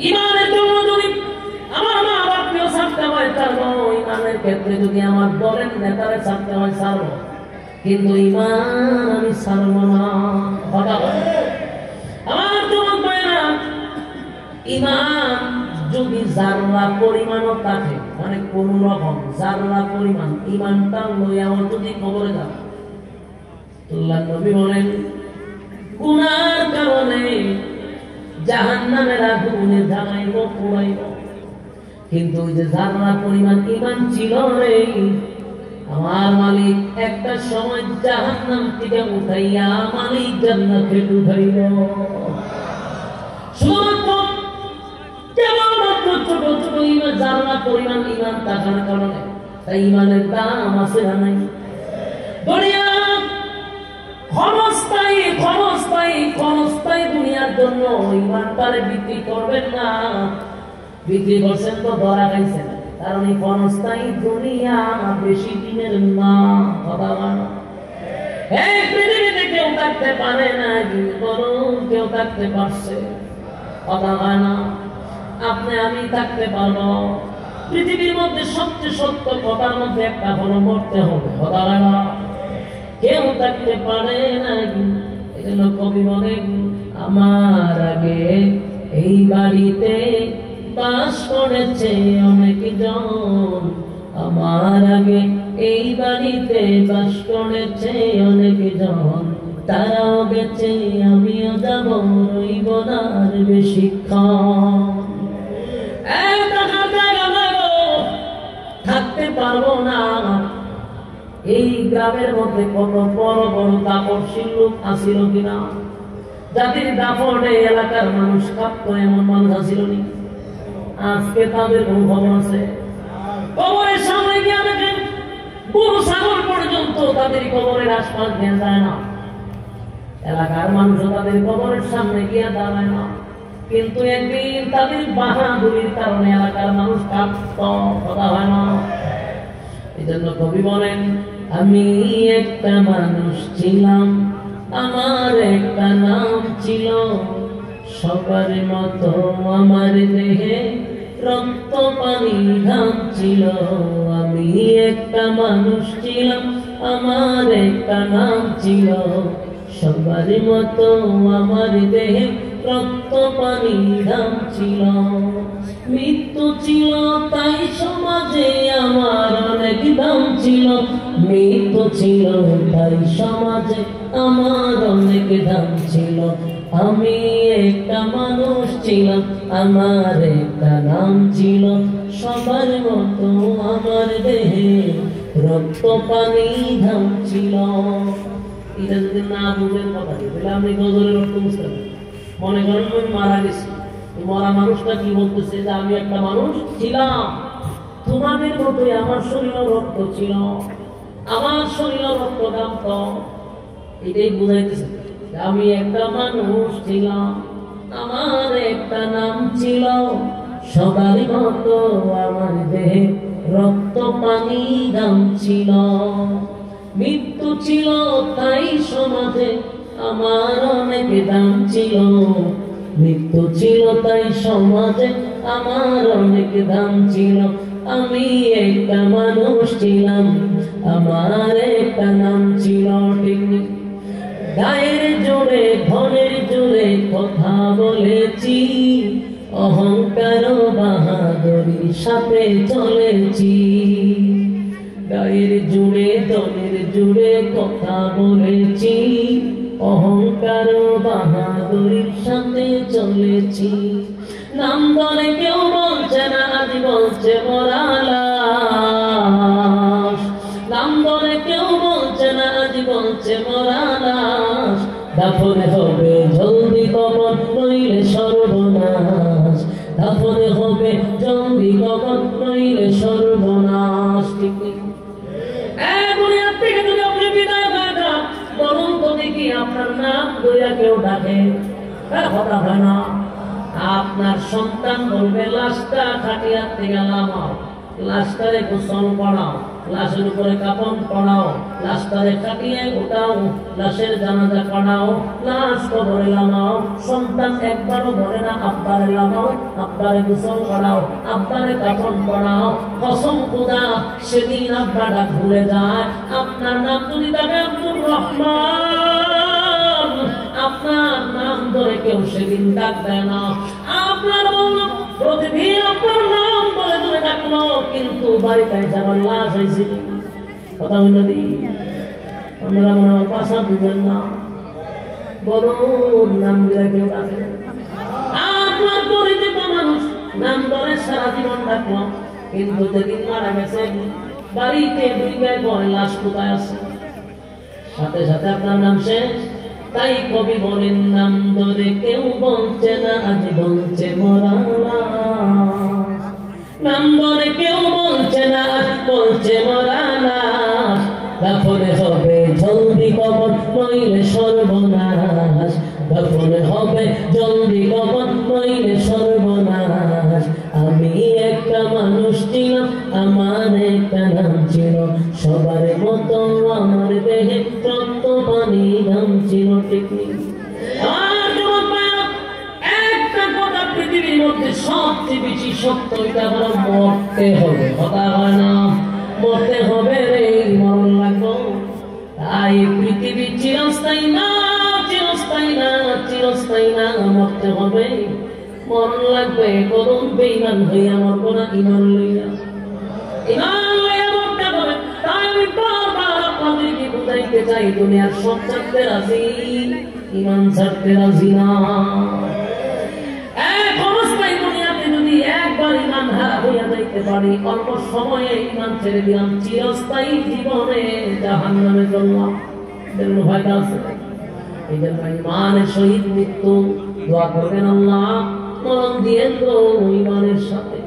ইমানের জন্য যদি আমার মা বাপকেও ছাড়তে হয় ছাড়বো, ইমানের ক্ষেত্রে যদি আমার দলের নেতারে ছাড়তে হয় ছাড়বো, কিন্তু ইমান আমি ছাড়বো না। আমার যুবক ভাইরা, ইমান যদি জাররা পরিমাণও থাকে, মানে কোন রকম জাররা পরিমাণ ইমানটা লইয়াও যদি কবরে যাও, আল্লাহ নবী বলেন গুনার কারণে জাহান্নামের আগুনে জ্বালাইব পোড়াইব, কিন্তু ওই যে জাররা পরিমাণ ইমান ছিল রে, আমার মালিক একটা সময় জাহান্নাম থেকে উঠাইয়া মালিক জান্নাতে ঢুকাইব। কেবলমাত্র ছোট ছোট ইমান জাররা পরিমাণ ইমান থাকার কারণে, তাই ইমানের দাম আছে না নাই? দুনিয়া ক্ষণস্থায়ী দুনিয়ার জন্য ইমানটারে বিক্রি করবেন না। বিক্রি করছেন তো ধরা খাইছেন, কারণ এই ক্ষণস্থায়ী দুনিয়া বেশি দিনের না। কথা বলো, এই পৃথিবীতে কেউ থাকতে পারে না, কেউ থাকতে পারছে। কথা হয় না, আপনি আমি থাকতে পারবো। পৃথিবীর মধ্যে সবচেয়ে সত্য কথার মধ্যে একটা হলো মরতে হবে। কথা হয় না, কেউ থাকতে পারে না। এজন্য কবি বলেন আমার আগে এই বাড়িতে বাস করেছে অনেক জন, আমার আগে এই বাড়িতে বাস করেছে অনেক জন, তারাও গেছে আমিও যাব, রইব না আর বেশিক্ষণ। থাকতে পারবো না। এই গ্রামের মধ্যে কত বড় বড় দাপটশীল লোক আসিল কিনা, জাতির দাপটে এলাকার মানুষ কাঁপত, এমন মানুষ আসিল নি? আজকে তাদের কোন খবর আছে? কবরের সামনে গিয়ে দেখেন গরু ছাগল পর্যন্ত তাদের কবরের আশপাশ দিয়ে যায় না। এলাকার মানুষ তাদের কবরের সামনে গিয়ে দাঁড়ায় না, কিন্তু একদিন তাদের বাহাদুরির কারণে এলাকার মানুষ কাঁপত। কথা হয় না? এই জন্য কবি বলেন আমি একটা মানুষ ছিলাম, আমার একটা নাম ছিল, সবার মতো আমার দেহে রক্ত পানি ঘাম ছিল। আমি একটা মানুষ ছিলাম, আমার একটা নাম ছিল, সবার মতো আমার দেহে রক্ত পানি ঘাম ছিল। মৃত্যু ছিল তাই সমাজে আমার অনেক দাম ছিল, মৃত্যু ছিল তাই সমাজে আমার অনেক দাম ছিল। আমি একটা মানুষ ছিলাম, আমার একটা নাম ছিল, সবার মতো আমার দেহে রক্ত পানি ঘাম ছিল। এটা যদি না বুঝেন কথা, তাহলে আপনি গজলের অর্থ বুঝতে পারেন। মনে করেন আমি মারা গেছি, মরা মানুষটা কি বলতেছে যে আমি একটা মানুষ ছিলাম, তোমাদের মতোই আমার শরীর রক্ত ছিল, আমার শরীর রক্ত ঘামত। এটাই বুঝাইতেছে আমি একটা মানুষ ছিলাম, আমার একটা নাম ছিল, সবার মতো আমার দেহে রক্ত পানি ঘাম ছিল। মৃত্যু ছিল তাই সমাজে আমার অনেক দাম ছিল, মৃত্যু ছিল তাই সমাজে আমার অনেক দাম ছিল। আমি একটা মানুষ ছিলাম, আমার একটা নাম ছিল। ঠিক গায়ের জোরে ধনের জোরে কথা বলেছি, অহংকার বাহাদুরির সাথে চলেছি। গায়ের জোরে ধনের জোরে কথা বলেছি, অহংকার বাহাদুরির সাথে চলেছি। নাম ধরে কেউ বলছে না, আজ বলছে মরা লাশ। নাম ধরে কেউ বলছে না, আজ বলছে মরা লাশ। দাফন হবে জলদি কবর, নইলে সর্বনাশ। দাফন হবে জলদি কবর, নইলে সর্বনাশ। ঠিক আপনার নাম দইয়া কেউ ডাকে, কথা হয় না। আপনার সন্তান বলবে লাশটা খাটিয়ার থেকে নামাও, লাশটারে গোসল করাও, লাশের উপরে কাফন পরাও, লাশটারে কাটিয়ে উঠাও, লাশের জানাজা পড়াও, লাশ কবরে নামাও। সন্তান একবারও বলে না আব্বারে নামাও, আব্বারে গোসল করাও, আব্বারে কাফন পরাও। কসম খোদা সেদিন আব্বাটা ভুলে যায়। আপনার নাম যদি থাকে আব্দুর রহমান, আপনার নাম ধরে কেউ সেদিন ডাক দেয় না। আপনার প্রতিদিন আপনার নাম ধরে ধরে ডাকলো, কিন্তু বাড়িতে যাবার লাশ হয়েছে। কথা বলল দি আপনারা মনে হয় পাশা বুঝেন না, বড় নাম দিলে কেউ ডাকে। আপনার পরিচিত মানুষ নাম ধরে সারা জীবন ডাকলো, কিন্তু যেদিন মারা গেছে বাড়িতে দুই গায়ে বয় লাশ কোথায় আছে, সাথে সাথে আপনার নাম শেষ। তাই কবি বলেন নাম ধরে কেউ বলছে না, আজ বলছে মরা লাশ। নাম ধরে কেউ বলছে না, আজ বলছে মরা লাশ। দাফনে হবে জলদি কবর নইলে সর্বনাশ, দাফনে হবে জলদি কবর নইলে সর্বনাশ। আমি একটা মানুষ ছিলাম, আমার একটা নাম ছিল, সবার মতো আমার দেহে রক্ত পানি ঘাম ছিল। ঠিক একটা কথা পৃথিবীর মধ্যে সবচেয়ে বেশি সত্য, এটা হলো মরতে হবে। কথা হয় না, মরতে হবে রে, মরণ লাগবো। তাই পৃথিবী চিরস্থায়ী না, চিরস্থায়ী না, চিরস্থায়ী না, মরতে হবে, মরণ লাগবে। করুন বেঈমান হইয়া মরবো না, ঈমান লইয়া, ঈমান লইয়া মরতে হবে। তাই আমি বারবার আপনাদেরকে বুঝাইতে চাই, দুনিয়ার সব ছাড়তে রাজি, ঈমান ছাড়তে রাজি না। এক অবস্থায় দুনিয়াতে যদি একবার ঈমান হারা হইয়া যাইতে পারি, অল্প সময়ে ঈমান ছেড়ে দিলাম, চিরস্থায়ী জীবনে জাহান্নামে চললাম। এজন্য ভয়টা আছে। এই জন্য ঈমানের সহিত মৃত্যু দোয়া করবেন, আল্লাহ মরণ দিয়ে তো ঈমানের সাথে।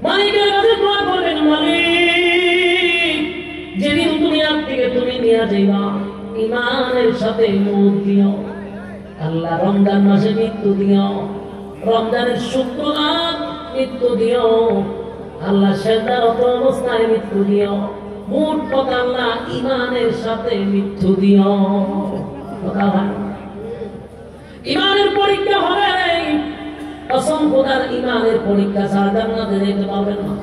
মালিকের কাছে দোয়া করবেন, মালিক যেদিন দুনিয়ার থেকে তুমি নিয়ে যাইবা, ঈমানের সাথে মৌত দিও। আল্লাহ রমজান মাসে মৃত্যু দিও, রমজানের শুক্রবার মৃত্যু দিও, আল্লাহ সেজদারত অবস্থায় মৃত্যু দিও। মোট কথা আল্লাহ ঈমানের সাথে মৃত্যু দিও। কথা হয় ঈমানের পরীক্ষা হবে, অসংখ্যতার ঈমানের পরীক্ষা ছাড়া জান্নাতে যেতে পারবেন না।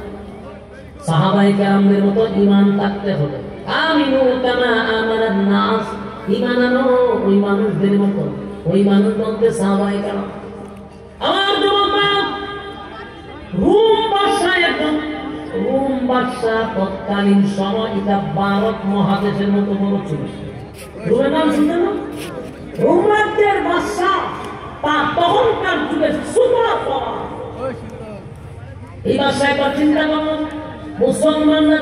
সাহাবায়ে কেরামদের মতো ঈমান থাকতে হবে। আমিনু কামা আমানান নাস, ঈমান আনো ওই মানুষদের মতো। ওই মানুষ বলতে সাহাবায়ে কেরাম। আমার যুবক রোম বাদশাহ, একজন রোম বাদশাহ তৎকালীন সময় এটা ভারত মহাদেশের মতো বড় ছিল। রোমের নাম শুনছেন না? রোম রাজ্যের বাদশাহ, তা তখনকার যুগের সুপার পাওয়ার। এই বাদশাহ একবার চিন্তা করুন, মুসলমানরা